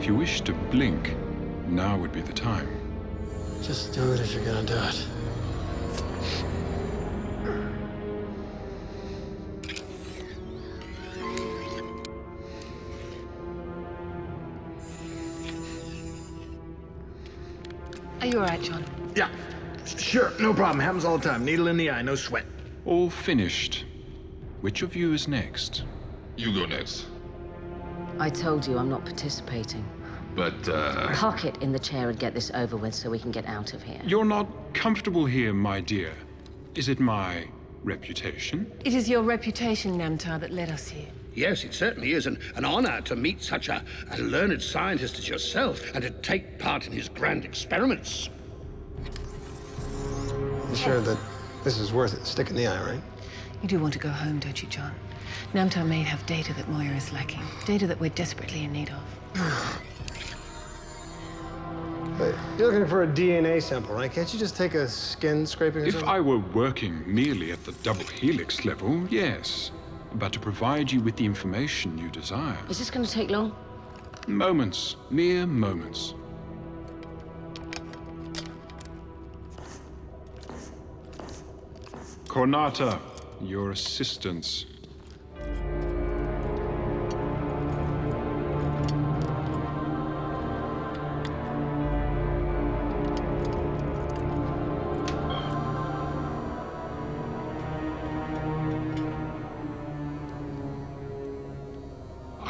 you wish to blink, now would be the time. Just do it if you're gonna do it. Are you all right, John? Yeah, sure, no problem. Happens all the time. Needle in the eye, no sweat. All finished. Which of you is next? You go next. I told you I'm not participating. But, Park it in the chair and get this over with so we can get out of here. You're not comfortable here, my dear. Is it my reputation? It is your reputation, Namtar, that led us here. Yes, it certainly is an honor to meet such a learned scientist as yourself and to take part in his grand experiments. You sure that this is worth it? Stick in the eye, right? You do want to go home, don't you, John? Namtar may have data that Moya is lacking. Data that we're desperately in need of. But you're looking for a DNA sample, right? Can't you just take a skin scraping or If something? I were working merely at the double helix level, yes. But to provide you with the information you desire. Is this going to take long? Moments. Mere moments. Cornata, your assistants.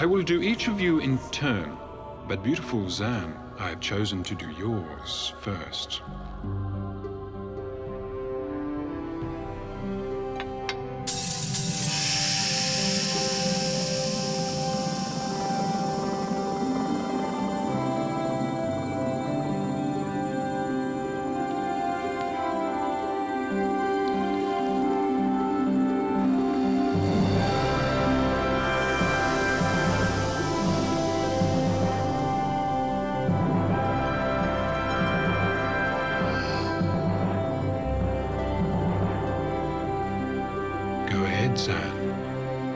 I will do each of you in turn, but beautiful Zan, I have chosen to do yours first.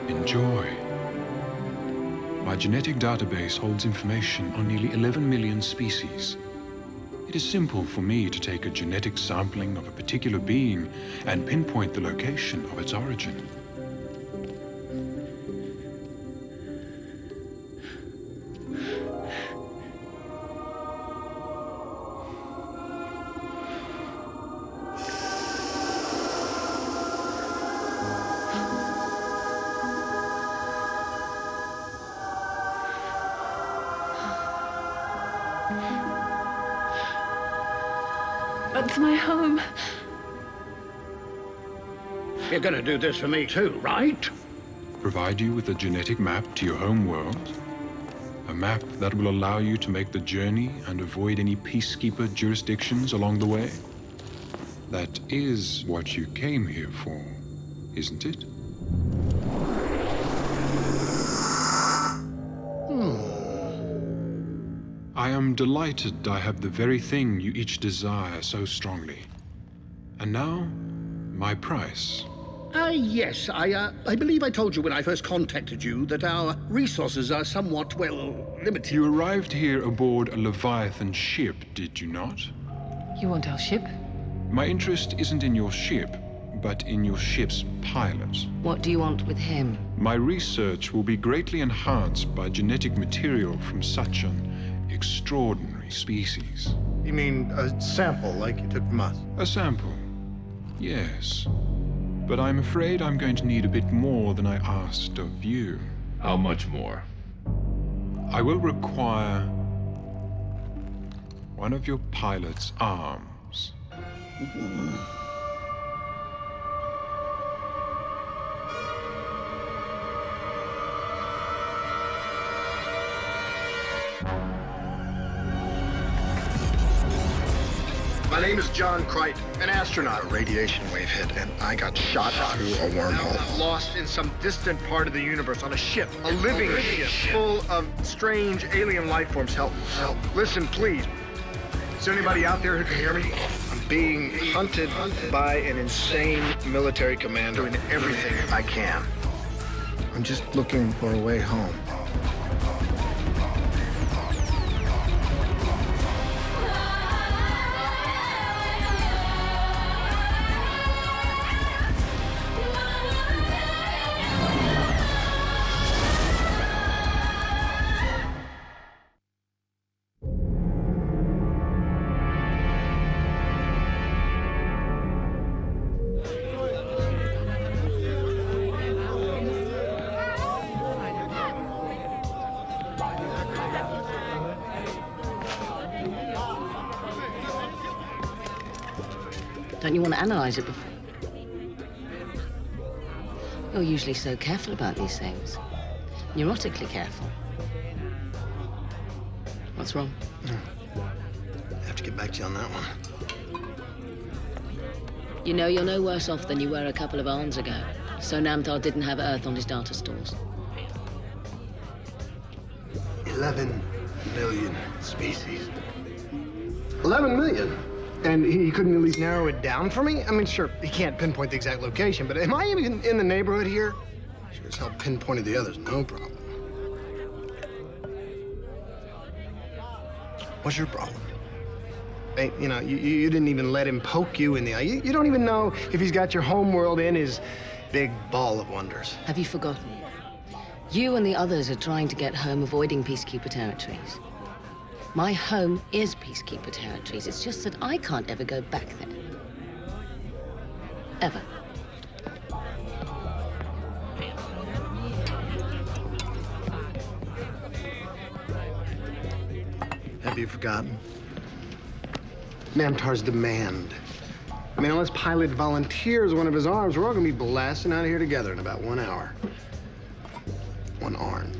Enjoy. My genetic database holds information on nearly 11 million species. It is simple for me to take a genetic sampling of a particular being and pinpoint the location of its origin. That's my home. You're gonna do this for me too, right? Provide you with a genetic map to your home world. A map that will allow you to make the journey and avoid any peacekeeper jurisdictions along the way. That is what you came here for, isn't it? I am delighted I have the very thing you each desire so strongly. And now, my price. Yes, I believe I told you when I first contacted you that our resources are somewhat, well, limited. You arrived here aboard a Leviathan ship, did you not? You want our ship? My interest isn't in your ship, but in your ship's pilot. What do you want with him? My research will be greatly enhanced by genetic material from such an extraordinary species. You mean a sample like you took from us? A sample, yes. But I'm afraid I'm going to need a bit more than I asked of you. how much more? I will require one of your pilot's arms. My name is John Crichton, an astronaut. A radiation wave hit, and I got shot through a wormhole. I'm lost in some distant part of the universe on a ship, a living ship full of strange alien life forms. Help, help. Listen, please. Is there anybody out there who can hear me? I'm being hunted by an insane military commander, doing everything I can. I'm just looking for a way home. Don't you want to analyze it before? You're usually so careful about these things. Neurotically careful. What's wrong? I have to get back to you on that one. You know, you're no worse off than you were a couple of arms ago. So Namtar didn't have Earth on his data stores. 11 million species. 11 million? And he couldn't at least narrow it down for me? I mean, sure, he can't pinpoint the exact location, but am I even in the neighborhood here? Sure as hell pinpointed the others, no problem. What's your problem? Hey, you know, you didn't even let him poke you in the eye. You don't even know if he's got your homeworld in his big ball of wonders. Have you forgotten? You and the others are trying to get home avoiding peacekeeper territories. My home is peacekeeper territories. It's just that I can't ever go back there. Ever. Have you forgotten? Namtar's demand. I mean, unless Pilot volunteers one of his arms, we're all gonna be blasting out of here together in about 1 hour. One arm.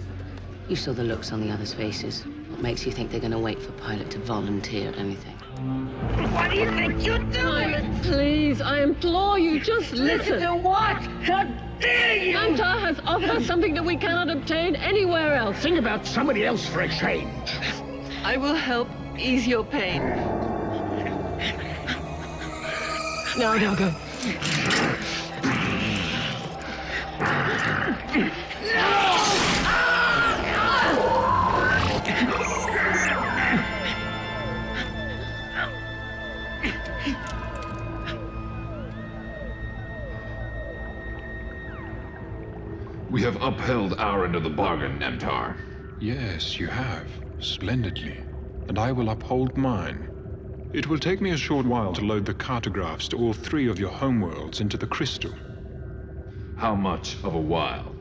You saw the looks on the others' faces. What makes you think they're gonna wait for Pilot to volunteer anything? What do you think you're doing? Please, I implore you, just listen. To what? How dare you? Namtar has offered something that we cannot obtain anywhere else. Think about somebody else for a change. I will help ease your pain. Now go. We have upheld our end of the bargain, Namtar. Yes, you have. Splendidly. And I will uphold mine. It will take me a short while to load the cartographs to all 3 of your homeworlds into the crystal. How much of a while?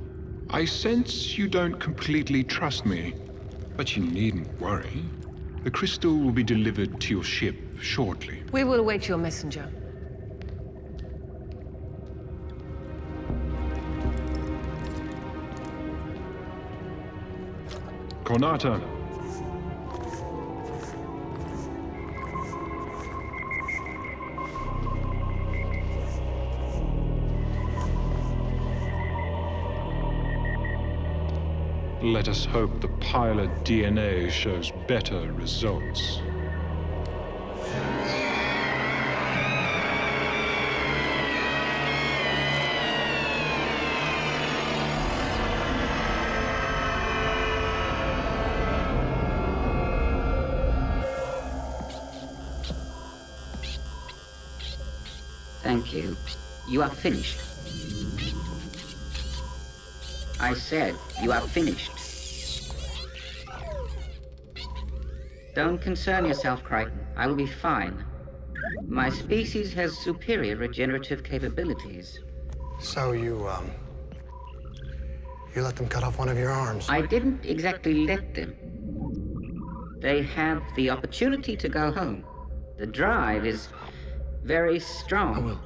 I sense you don't completely trust me, but you needn't worry. The crystal will be delivered to your ship shortly. We will await your messenger. Konata. Let us hope the pilot DNA shows better results. Thank you. You are finished. I said, you are finished. Don't concern yourself, Crichton. I will be fine. My species has superior regenerative capabilities. So you let them cut off one of your arms? I didn't exactly let them. They have the opportunity to go home. The drive is very strong. I will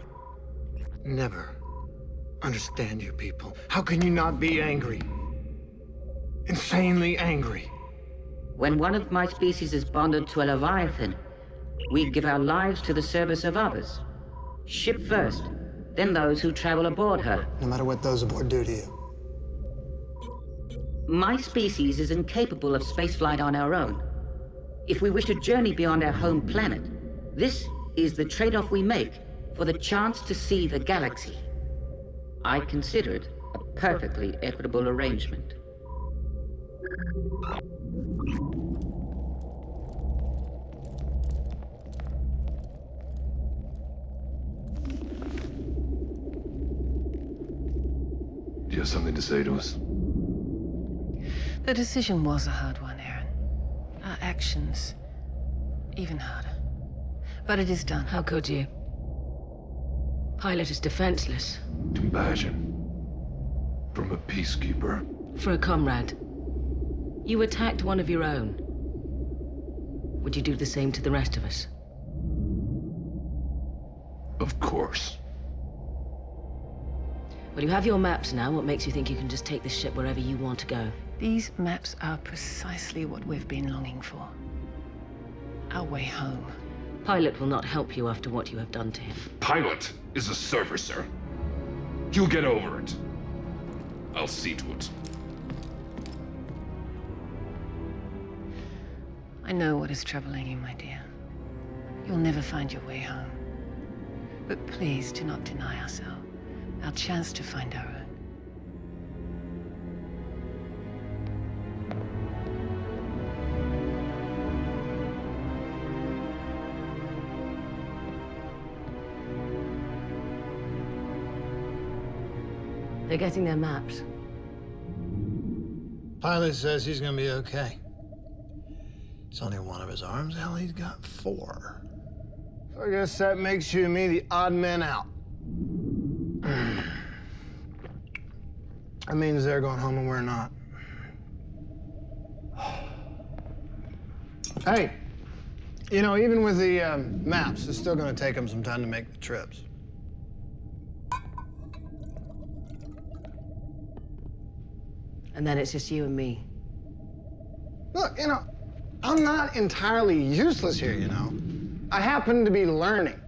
never understand you people. How can you not be angry? Insanely angry. When one of my species is bonded to a Leviathan, we give our lives to the service of others. Ship first, then those who travel aboard her. No matter what those aboard do to you. My species is incapable of spaceflight on our own. If we wish to journey beyond our home planet, this is the trade-off we make for the chance to see the galaxy. I consider it a perfectly equitable arrangement. Do you have something to say to us? The decision was a hard one, Aaron. Our actions, even harder. But it is done. How could you? Pilot is defenseless. Compassion. From a peacekeeper. For a comrade. You attacked one of your own. Would you do the same to the rest of us? Of course. Well, you have your maps now. What makes you think you can just take this ship wherever you want to go? These maps are precisely what we've been longing for. Our way home. Pilot will not help you after what you have done to him. Pilot is a servicer. He'll get over it. I'll see to it. I know what is troubling you, my dear. You'll never find your way home. But please do not deny us our chance to find our own. They're getting their maps. Pilot says he's gonna be okay. It's only one of his arms. Hell, he's got 4. So I guess that makes you and me the odd men out. That means they're going home and we're not. Hey, you know, even with the maps, it's still gonna take them some time to make the trips. And then it's just you and me. Look, you know, I'm not entirely useless here, you know. I happen to be learning.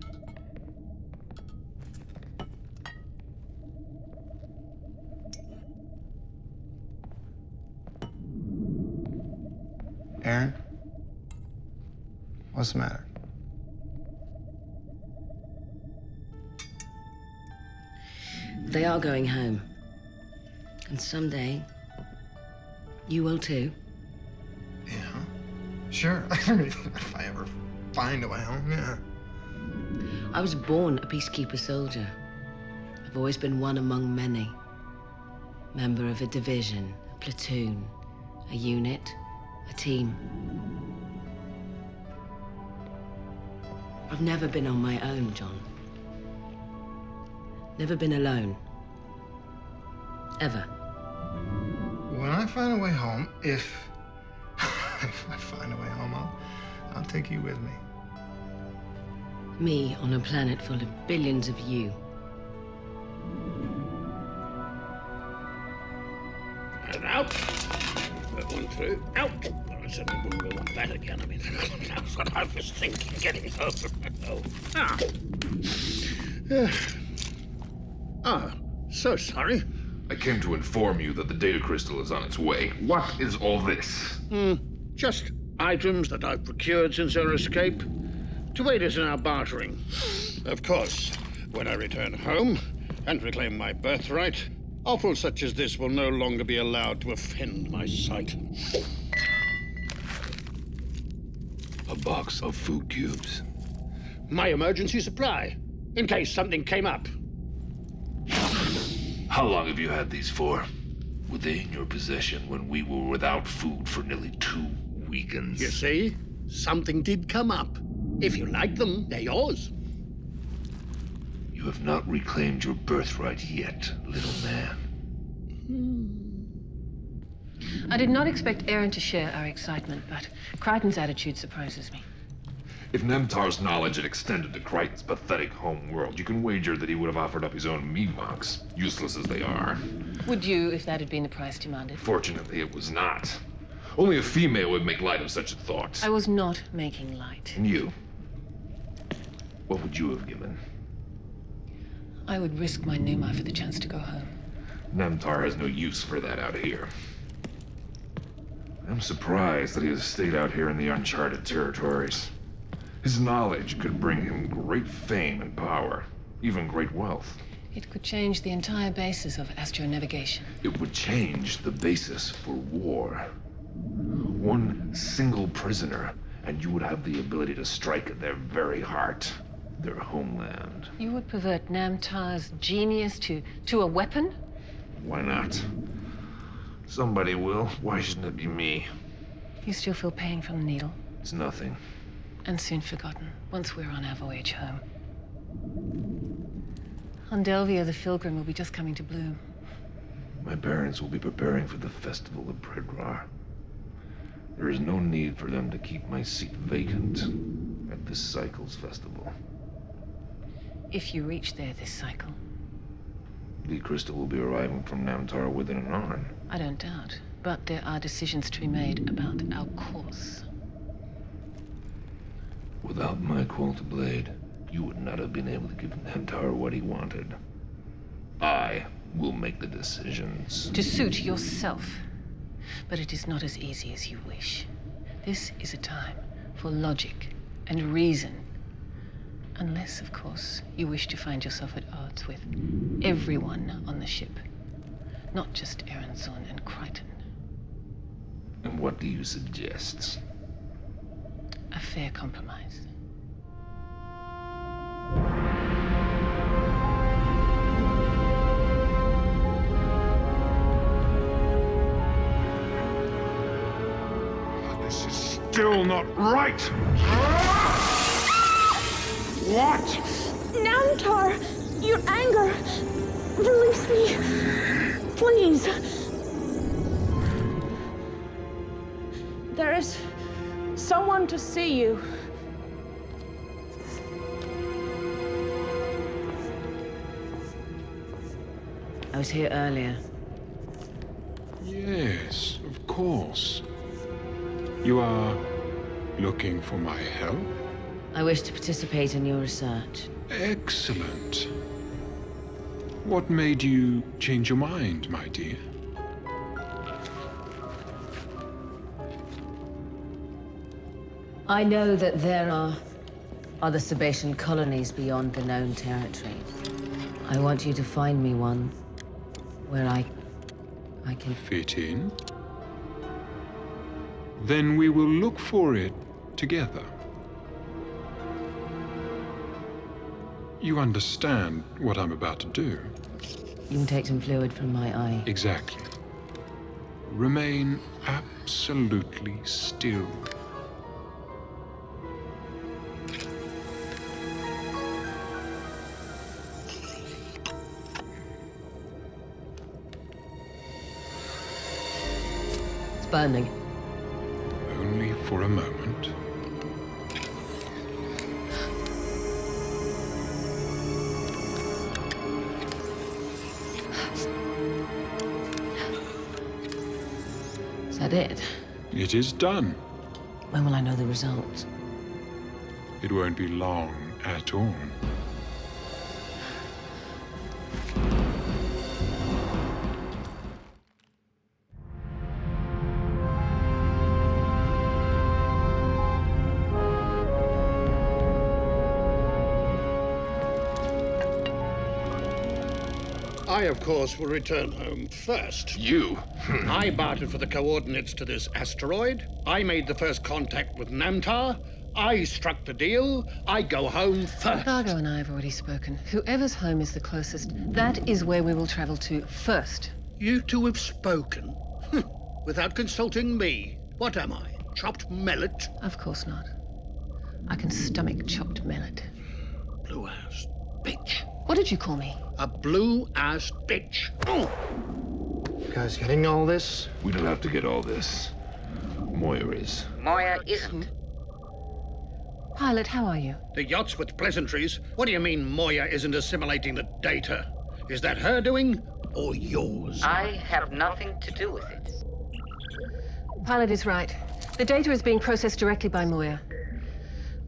Aaron? What's the matter? They are going home. And someday, you will too. Yeah, sure. If I ever find a way home, yeah. I was born a peacekeeper soldier. I've always been one among many. Member of a division, a platoon, a unit, a team. I've never been on my own, John. Never been alone. Ever. When I find a way home, if I find a way home, I'll take you with me. Me on a planet full of billions of you. And out. That one through. Out. I certainly wouldn't go on that again. I mean, that's what I was thinking, getting over. So sorry. I came to inform you that the data crystal is on its way. What is all this? Just items that I've procured since our escape to aid us in our bartering. Of course, when I return home and reclaim my birthright, offals such as this will no longer be allowed to offend my sight. A box of food cubes. My emergency supply, in case something came up. How long have you had these for? Were they in your possession when we were without food for nearly 2 weekends? You see, something did come up. If you like them, they're yours. You have not reclaimed your birthright yet, little man. I did not expect Aaron to share our excitement, but Crichton's attitude surprises me. If Nemtar's knowledge had extended to Crichton's pathetic home world, you can wager that he would have offered up his own meat-mocks, useless as they are. Would you, if that had been the price demanded? Fortunately, it was not. Only a female would make light of such a thought. I was not making light. And you? What would you have given? I would risk my Numa for the chance to go home. Nemtar has no use for that out here. I'm surprised that he has stayed out here in the uncharted territories. His knowledge could bring him great fame and power, even great wealth. It could change the entire basis of astronavigation. It would change the basis for war. One single prisoner, and you would have the ability to strike at their very heart, their homeland. You would pervert Namtar's genius to a weapon? Why not? Somebody will. Why shouldn't it be me? You still feel pain from the needle? It's nothing. And soon forgotten, once we're on our voyage home. On Delvia, the Pilgrim will be just coming to bloom. My parents will be preparing for the festival of Predrar. There is no need for them to keep my seat vacant at this Cycles festival. If you reach there this cycle. The crystal will be arriving from Namtar within an hour. I don't doubt. But there are decisions to be made about our course. Without my Qualta blade, you would not have been able to give Namtar what he wanted. I will make the decisions. To suit yourself. But it is not as easy as you wish. This is a time for logic and reason. Unless, of course, you wish to find yourself at odds with everyone on the ship. Not just John and Crichton. And what do you suggest? A fair compromise. This is still not right! What? Namtar, your anger. Release me. Please. There is someone to see you. I was here earlier. Yes, of course. You are looking for my help? I wish to participate in your research. Excellent. What made you change your mind, my dear? I know that there are other Sebacean colonies beyond the known territories. I want you to find me one where I can... Fit in? Then we will look for it together. You understand what I'm about to do? You can take some fluid from my eye. Exactly. Remain absolutely still. It's burning. Only for a moment. Is that it? It is done. When will I know the results? It won't be long at all. I, of course, will return home first. You? I bartered for the coordinates to this asteroid. I made the first contact with Namtar. I struck the deal. I go home first. Fargo and I have already spoken. Whoever's home is the closest, that is where we will travel to first. You two have spoken. Without consulting me. What am I? Chopped mellet? Of course not. I can stomach chopped millet. Blue-ass bitch. What did you call me? A blue-ass bitch. You guys getting all this? We don't have to get all this. Moya is. Moya isn't. Pilot, how are you? The yacht's with pleasantries. What do you mean Moya isn't assimilating the data? Is that her doing or yours? I have nothing to do with it. Pilot is right. The data is being processed directly by Moya.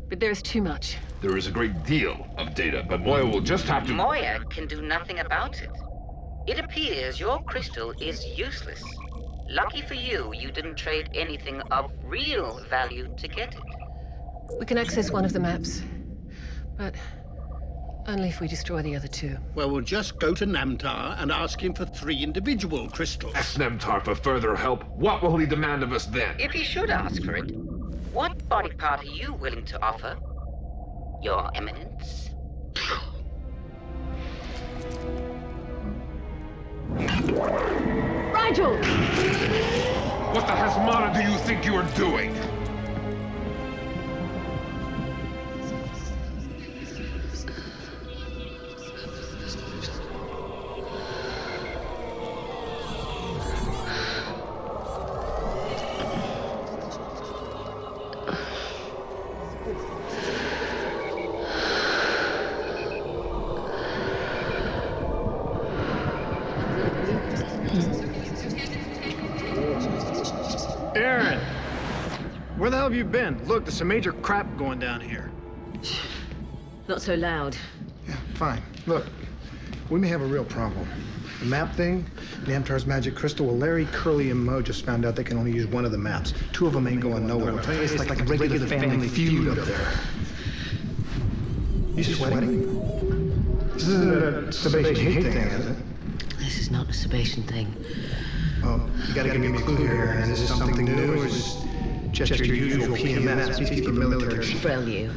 But there is too much. There is a great deal of data, but Moya will just have to... Moya can do nothing about it. It appears your crystal is useless. Lucky for you, you didn't trade anything of real value to get it. We can access one of the maps, but only if we destroy the other two. Well, we'll just go to Namtar and ask him for 3 individual crystals. Ask Namtar for further help. What will he demand of us then? If he should ask for it, what body part are you willing to offer? Your Eminence? Rigel! What the Hasmana do you think you are doing? Where the hell have you been? Look, there's some major crap going down here. Not so loud. Yeah, fine. Look, we may have a real problem. The map thing, Namtar's magic crystal. Well, Larry, Curly, and Mo just found out they can only use one of the maps. Two of them ain't going nowhere. It's like a regular family feud up there. You sweating? This isn't a Sebastian hate thing, is it? This is not a Sebastian thing. Oh, you gotta give me a clue here. Is this something new, or is this just your usual PMS, peacekeeper military? Prelude.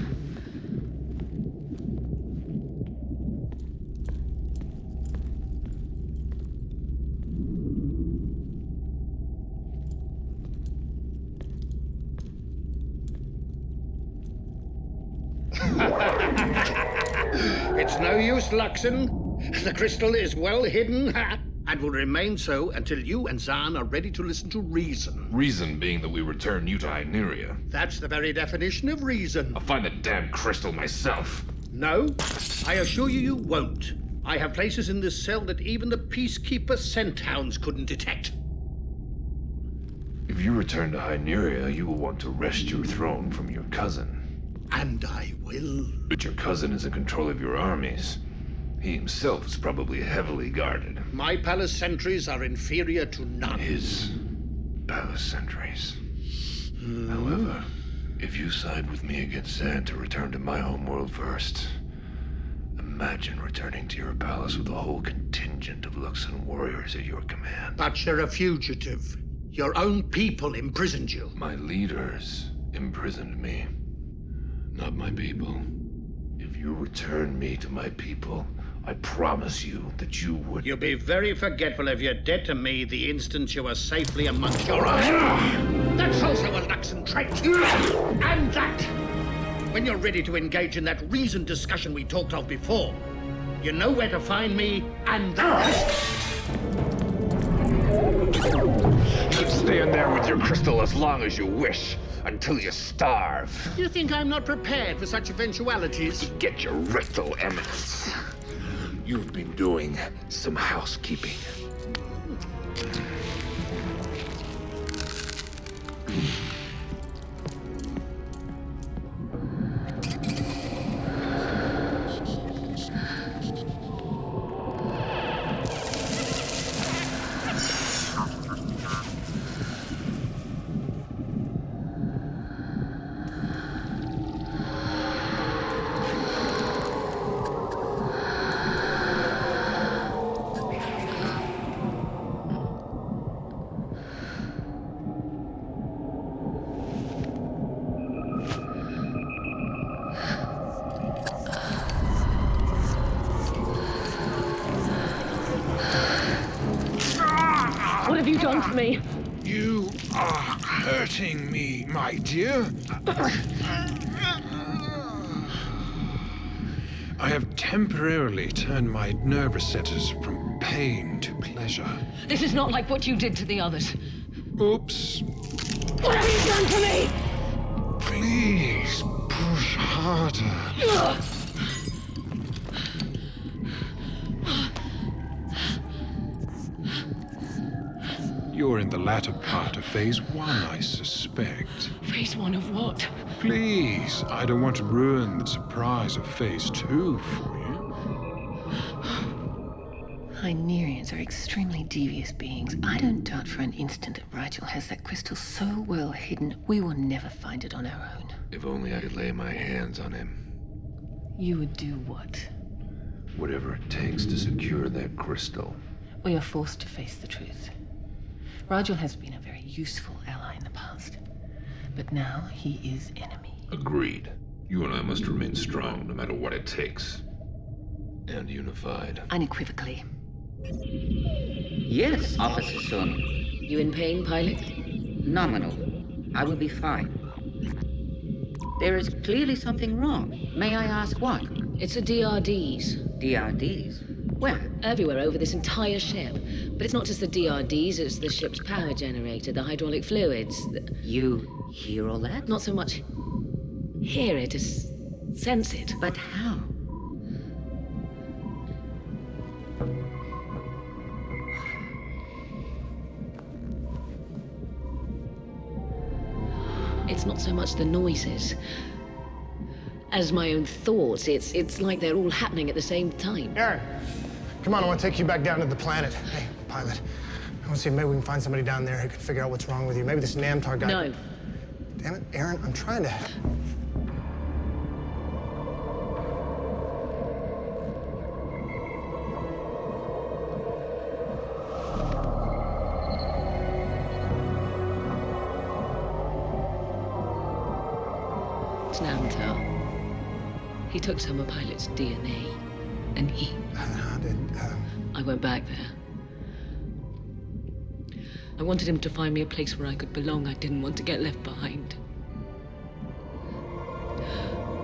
It's no use, Luxon. The crystal is well hidden, and will remain so until you and Zahn are ready to listen to reason. Reason being that we return you to Hyneria. That's the very definition of reason. I'll find the damn crystal myself. No, I assure you, you won't. I have places in this cell that even the Peacekeeper scent hounds couldn't detect. If you return to Hyneria, you will want to wrest your throne from your cousin. And I will. But your cousin is in control of your armies. He himself is probably heavily guarded. My palace sentries are inferior to none. His palace sentries. However, if you side with me against Zan to return to my homeworld first, imagine returning to your palace with a whole contingent of Luxon warriors at your command. But you're a fugitive. Your own people imprisoned you. My leaders imprisoned me, not my people. If you return me to my people, I promise you that you would... You'll be very forgetful of your debt to me the instant you are safely amongst your own. That's also a Luxon trait. And that, when you're ready to engage in that reasoned discussion we talked of before, you know where to find me, and that... You can stay in there with your crystal as long as you wish, until you starve. You think I'm not prepared for such eventualities? Get your rectal eminence. You've been doing some housekeeping. What have you done to me? You are hurting me, my dear. I have temporarily turned my nerve receptors from pain to pleasure. This is not like what you did to the others. Oops. What have you done to me? Please, push harder. You're in the latter part of Phase 1, I suspect. Phase 1 of what? Please, I don't want to ruin the surprise of Phase 2 for you. Hynerians are extremely devious beings. I don't doubt for an instant that Rigel has that crystal so well hidden, we will never find it on our own. If only I could lay my hands on him. You would do what? Whatever it takes to secure that crystal. We are forced to face the truth. Rigel has been a very useful ally in the past, but now he is enemy. Agreed. You and I must remain strong no matter what it takes. And unified. Unequivocally. Yes, Officer Sun. You in pain, pilot? Nominal. I will be fine. There is clearly something wrong. May I ask what? It's a DRDs. DRDs? Where? Everywhere over this entire ship. But it's not just the DRDs, it's the ship's power generator, the hydraulic fluids. You hear all that? Not so much hear it as sense it. But how? It's It's not so much the noises as my own thoughts. It's like they're all happening at the same time. Aaron, come on, I want to take you back down to the planet. Hey, pilot, I want to see if maybe we can find somebody down there who can figure out what's wrong with you. Maybe this Namtar guy. No. Damn it, Aaron, I'm trying to... It's Namtar. He took some of Pilot's DNA, and he... How did... I went back there. I wanted him to find me a place where I could belong. I didn't want to get left behind.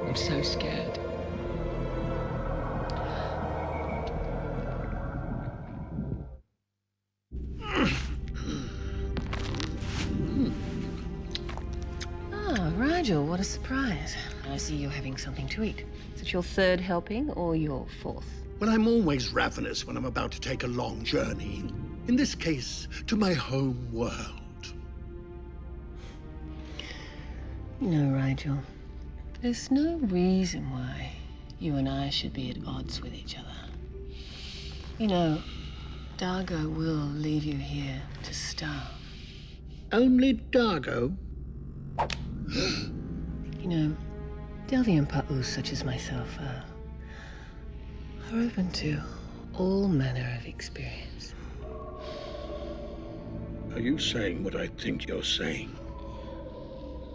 I'm so scared. Ah, Rigel, what a surprise. I see you're having something to eat. Is it your third helping or your fourth? Well, I'm always ravenous when I'm about to take a long journey. In this case, to my home world. You know, Rigel, there's no reason why you and I should be at odds with each other. You know, Dargo will leave you here to starve. Only Dargo? You know, Delvian Pa'us such as myself are open to all manner of experience. Are you saying what I think you're saying?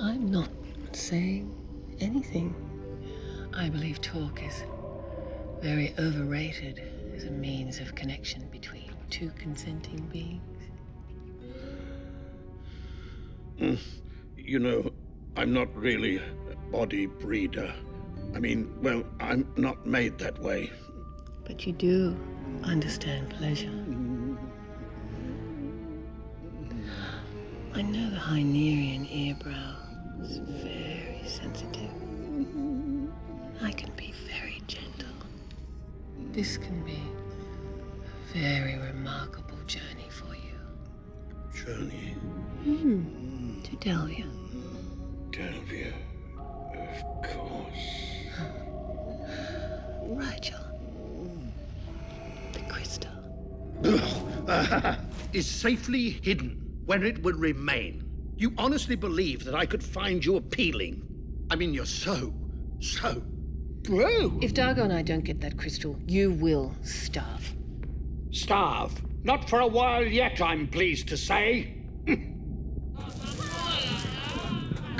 I'm not saying anything. I believe talk is very overrated as a means of connection between two consenting beings. You know, I'm not really a body breeder. I mean, well, I'm not made that way. But you do understand pleasure. I know the Hynerian earbrow is very sensitive. I can be very gentle. This can be a very remarkable journey for you. Journey? To Delvia. Delvia, of course. Rigel. The crystal. Is safely hidden where it would remain. You honestly believe that I could find you appealing? I mean, you're so bro. If Dargo and I don't get that crystal, you will starve. Starve? Not for a while yet, I'm pleased to say. Come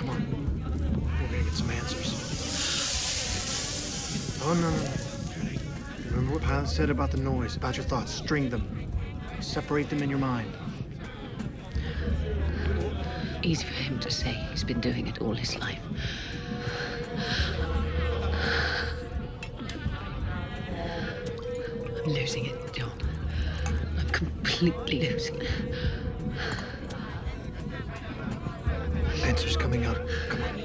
on. We're gonna get some answers. Oh, no. Remember what Pilot said about the noise, about your thoughts. String them. Separate them in your mind. Easy for him to say. He's been doing it all his life. I'm losing it, John. I'm completely losing it. Answers coming out. Come on.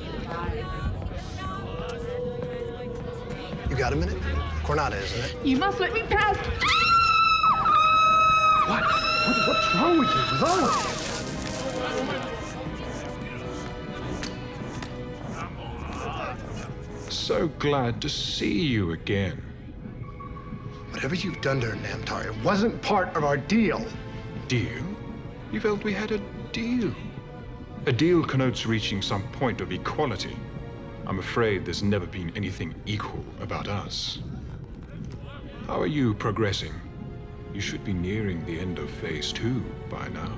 You got a minute? Coronata, isn't it? You must let me pass. What's wrong with you? What's wrong with you? So glad to see you again. Whatever you've done to her, Namtar, it wasn't part of our deal. Deal? You felt we had a deal? A deal connotes reaching some point of equality. I'm afraid there's never been anything equal about us. How are you progressing? You should be nearing the end of Phase 2 by now.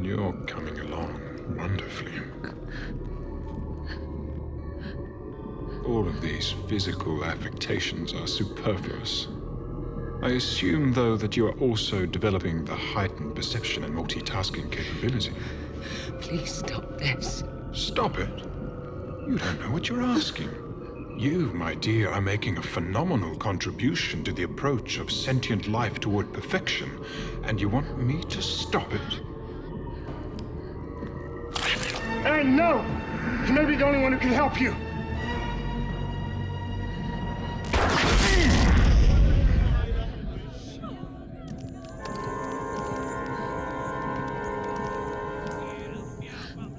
You're coming along wonderfully. All of these physical affectations are superfluous. I assume, though, that you are also developing the heightened perception and multitasking capability. Please stop this. Stop it. You don't know what you're asking. You, my dear, are making a phenomenal contribution to the approach of sentient life toward perfection, and you want me to stop it? Aaron, no! He may be the only one who can help you.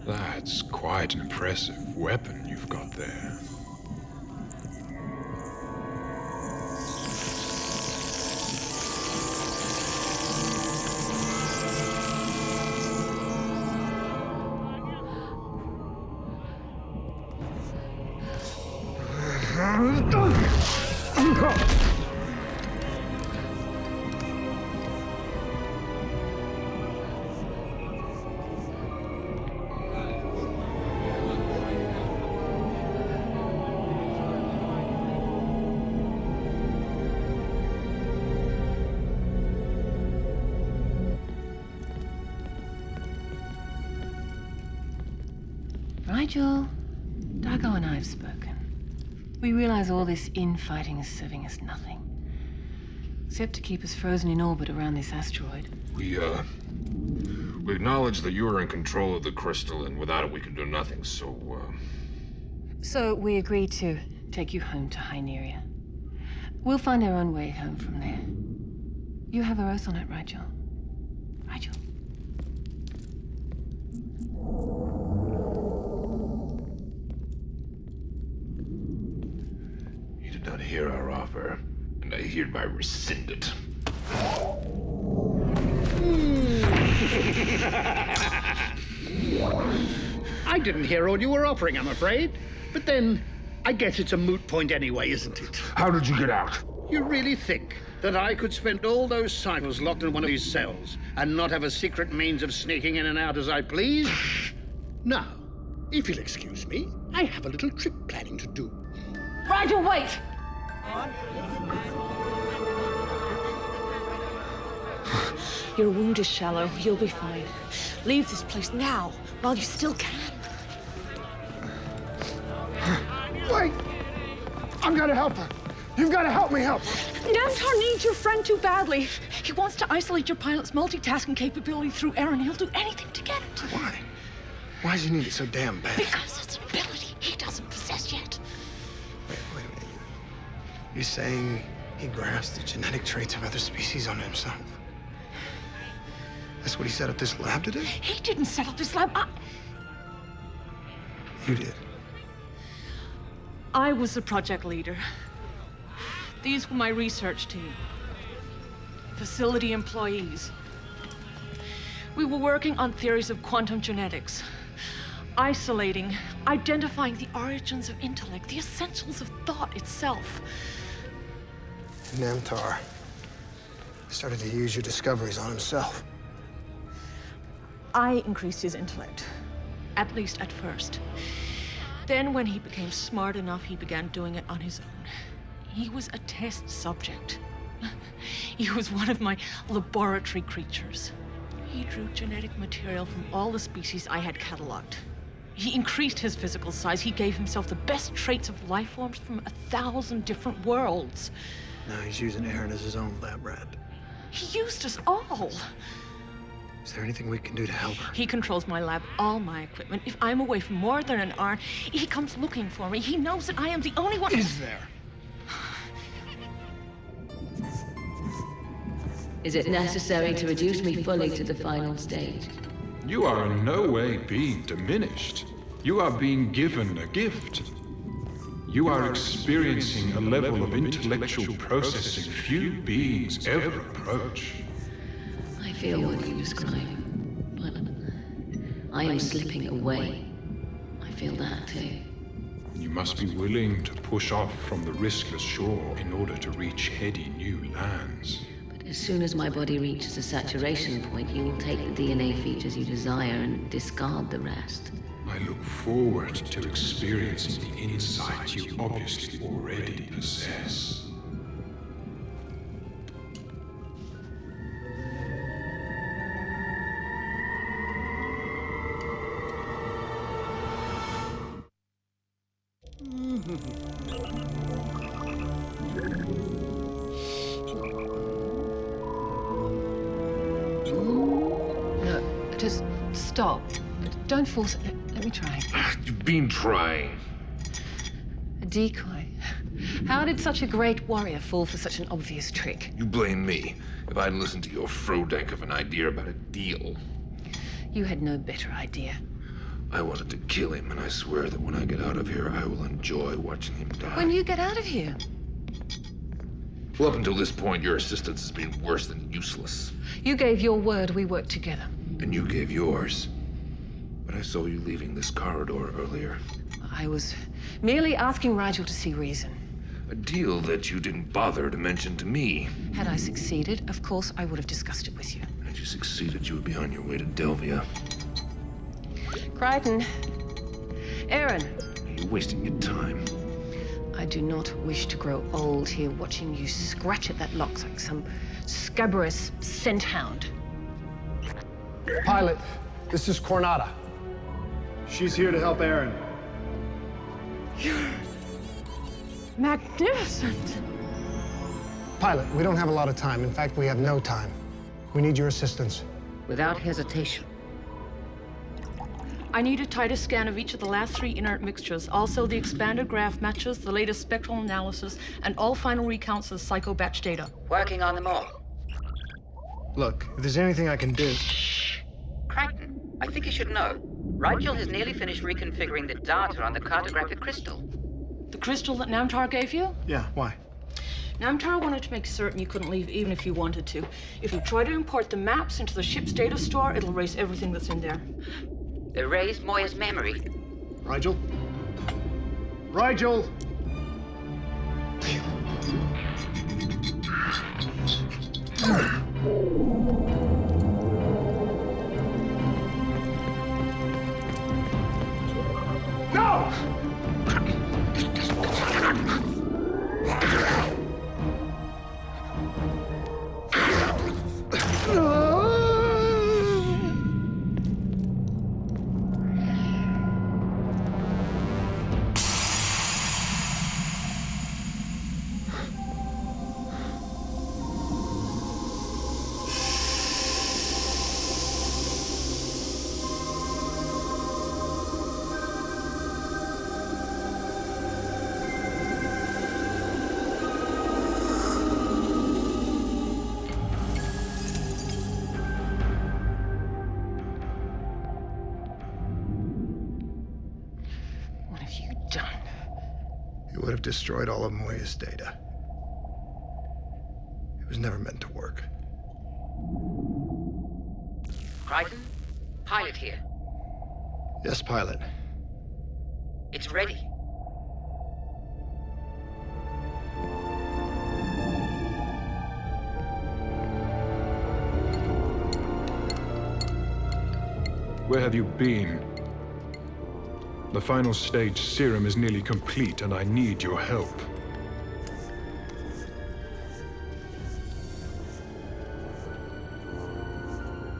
That's quite an impressive weapon you've got there. Rigel, Dargo and I have spoken. We realize all this infighting is serving us nothing. Except to keep us frozen in orbit around this asteroid. We acknowledge that you are in control of the crystal, and without it we can do nothing, So we agreed to take you home to Hyneria. We'll find our own way home from there. You have our oath on it, Rigel. Rigel. You did not hear our offer, and I hereby rescind it. I didn't hear all you were offering, I'm afraid. But then, I guess it's a moot point anyway, isn't it? How did you get out? You really think that I could spend all those cycles locked in one of these cells and not have a secret means of sneaking in and out as I please? Now, if you'll excuse me, I have a little trip planning to do. Rigel, wait! Your wound is shallow. You'll be fine. Leave this place now, while you still can. Wait! I've got to help her. You've got to help me help her. Namtar needs your friend too badly. He wants to isolate your pilot's multitasking capability through air, and he'll do anything to get it. Why? Why does he need it so damn bad? Because it's an ability he doesn't possess yet. Wait a minute. You're saying he grafts the genetic traits of other species onto himself? That's what he set up this lab to do? He didn't set up this lab. You did. I was the project leader. These were my research team. Facility employees. We were working on theories of quantum genetics. Isolating, identifying the origins of intellect, the essentials of thought itself. Namtar started to use your discoveries on himself. I increased his intellect, at least at first. Then when he became smart enough, he began doing it on his own. He was a test subject. He was one of my laboratory creatures. He drew genetic material from all the species I had cataloged. He increased his physical size. He gave himself the best traits of life forms from 1,000 different worlds. Now he's using Aaron as his own lab rat. He used us all. Is there anything we can do to help her? He controls my lab, all my equipment. If I'm away for more than an hour, he comes looking for me. He knows that I am the only one. Is there? Is it necessary to reduce me fully to the final stage? You are in no way being diminished. You are being given a gift. You are experiencing a level of intellectual processing few beings ever approach. I feel what you describe, but I am slipping away. I feel that too. You must be willing to push off from the riskless shore in order to reach heady new lands. But as soon as my body reaches a saturation point, you will take the DNA features you desire and discard the rest. I look forward to experiencing the insight you obviously already possess. Just stop. Don't force it. Let me try. You've been trying. A decoy. How did such a great warrior fall for such an obvious trick? You blame me. If I'd listened to your frodank of an idea about a deal. You had no better idea. I wanted to kill him, and I swear that when I get out of here, I will enjoy watching him die. When you get out of here? Well, up until this point, your assistance has been worse than useless. You gave your word we worked together. And you gave yours. But I saw you leaving this corridor earlier. I was merely asking Rigel to see reason. A deal that you didn't bother to mention to me. Had I succeeded, of course, I would have discussed it with you. Had you succeeded, you would be on your way to Delvia. Crichton. Aaron. You're wasting your time. I do not wish to grow old here watching you scratch at that lock like some scabrous scent hound. Pilot, this is Coronata. She's here to help Aaron. You're magnificent. Pilot, we don't have a lot of time. In fact, we have no time. We need your assistance. Without hesitation. I need a tighter scan of each of the last 3 inert mixtures. Also, the expanded graph matches, the latest spectral analysis, and all final recounts of Simcoe batch data. Working on them all. Look, if there's anything I can do... Crichton, I think you should know. Rigel has nearly finished reconfiguring the data on the cartographic crystal. The crystal that Namtar gave you? Yeah, why? Namtar wanted to make certain you couldn't leave even if you wanted to. If you try to import the maps into the ship's data store, it'll erase everything that's in there. Erase Moya's memory. Rigel? Rigel! No! Would have destroyed all of Moya's data. It was never meant to work. Crichton, pilot here. Yes, pilot. It's ready. Where have you been? The final stage serum is nearly complete, and I need your help.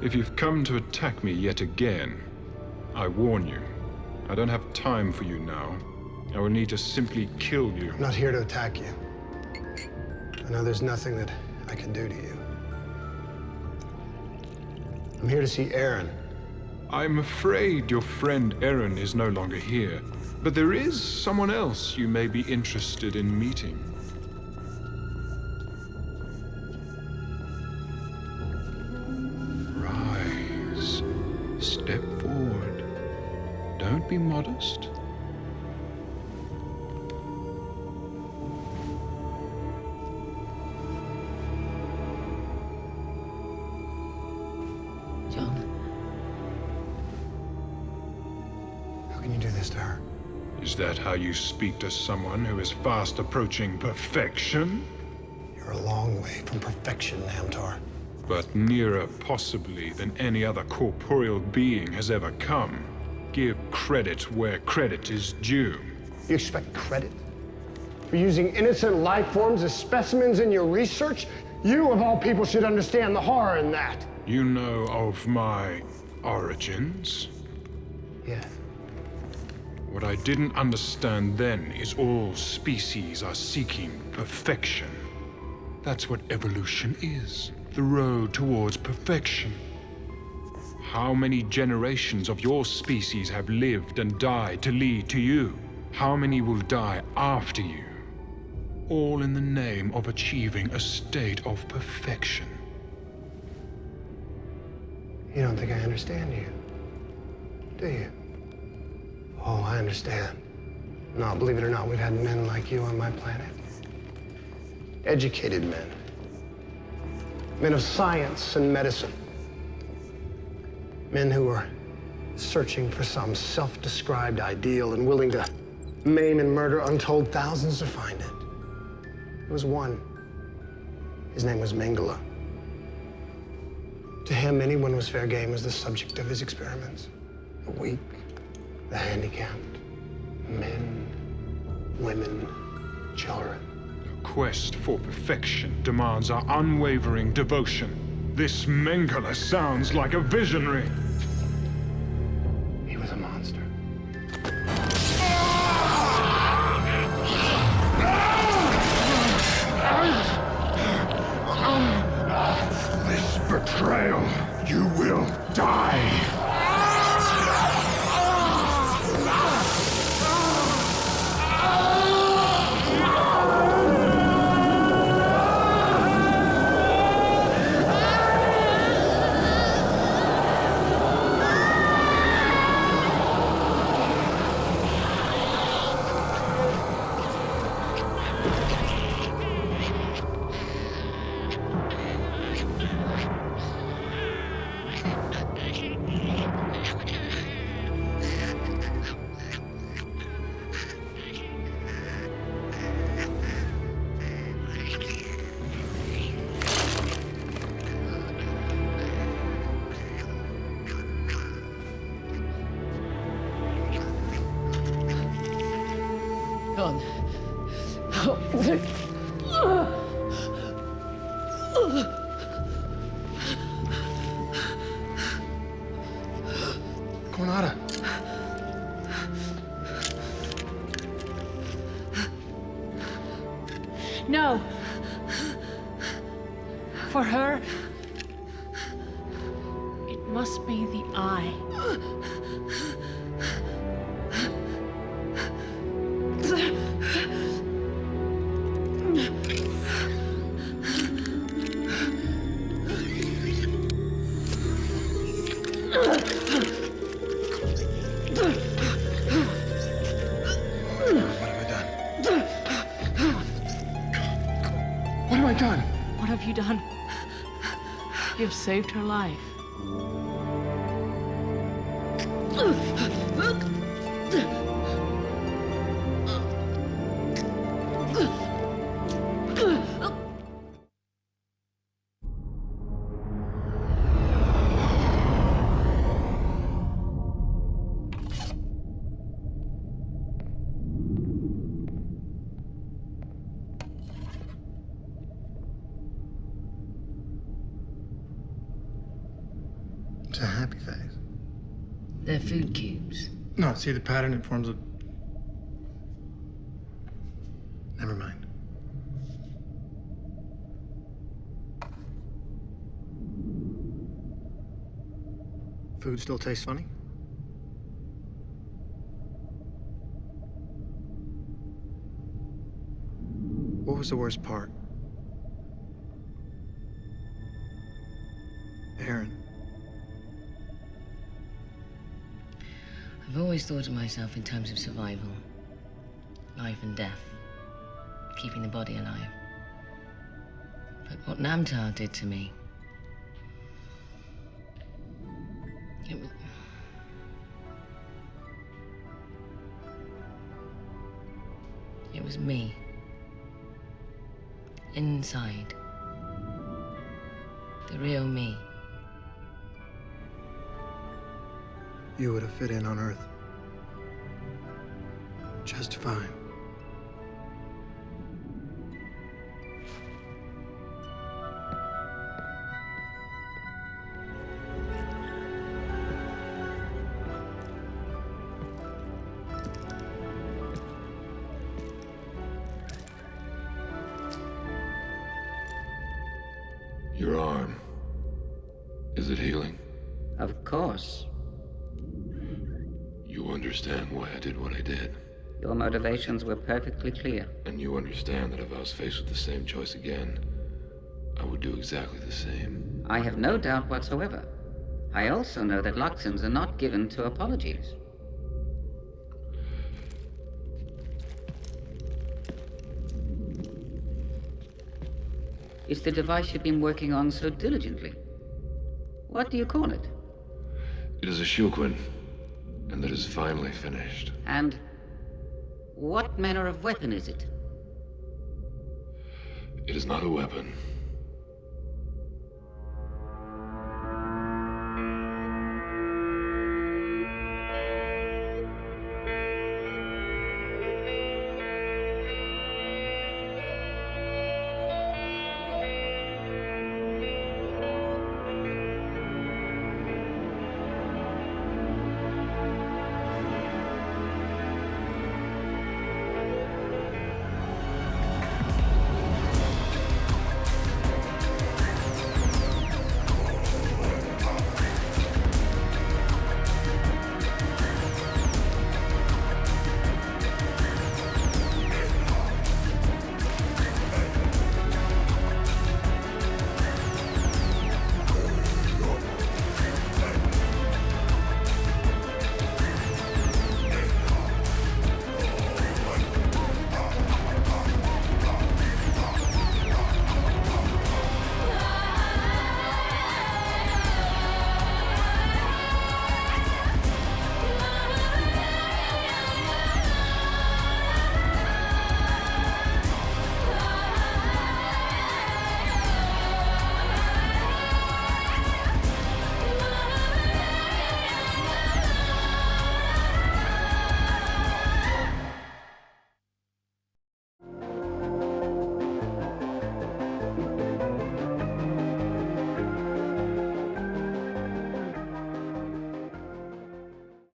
If you've come to attack me yet again, I warn you, I don't have time for you now. I will need to simply kill you. I'm not here to attack you. I know there's nothing that I can do to you. I'm here to see Aaron. I'm afraid your friend Aaron is no longer here, but there is someone else you may be interested in meeting. Rise. Step forward. Don't be modest. Is that how you speak to someone who is fast approaching perfection? You're a long way from perfection, Namtar. But nearer, possibly, than any other corporeal being has ever come. Give credit where credit is due. You expect credit? For using innocent life forms as specimens in your research? You, of all people, should understand the horror in that. You know of my origins? Yeah. What I didn't understand then is all species are seeking perfection. That's what evolution is. The road towards perfection. How many generations of your species have lived and died to lead to you? How many will die after you? All in the name of achieving a state of perfection. You don't think I understand you, do you? Oh, I understand. No, believe it or not, we've had men like you on my planet. Educated men. Men of science and medicine. Men who are searching for some self-described ideal and willing to maim and murder untold thousands to find it. There was one. His name was Mengele. To him, anyone was fair game as the subject of his experiments. The weak, the handicapped, men, women, children. The quest for perfection demands our unwavering devotion. This Mengele sounds like a visionary. He was a monster. This betrayal, you will die. Gone. Granada. No. For her, it must be the eye. What have you done? You've saved her life. It's a happy face. They're food cubes. No, see the pattern it forms a... Never mind. Food still tastes funny? What was the worst part? Aaron. I've always thought of myself in terms of survival. Life and death. Keeping the body alive. But what Namtar did to me... It was me. Inside. The real me. You would have fit in on Earth. Just fine. Your arm. Is it healing? Of course. You understand why I did what I did. Your motivations were perfectly clear. And you understand that if I was faced with the same choice again, I would do exactly the same. I have no doubt whatsoever. I also know that Loxans are not given to apologies. Is the device you've been working on so diligently? What do you call it? It is a Shulquin, and it is finally finished. And what manner of weapon is it? It is not a weapon.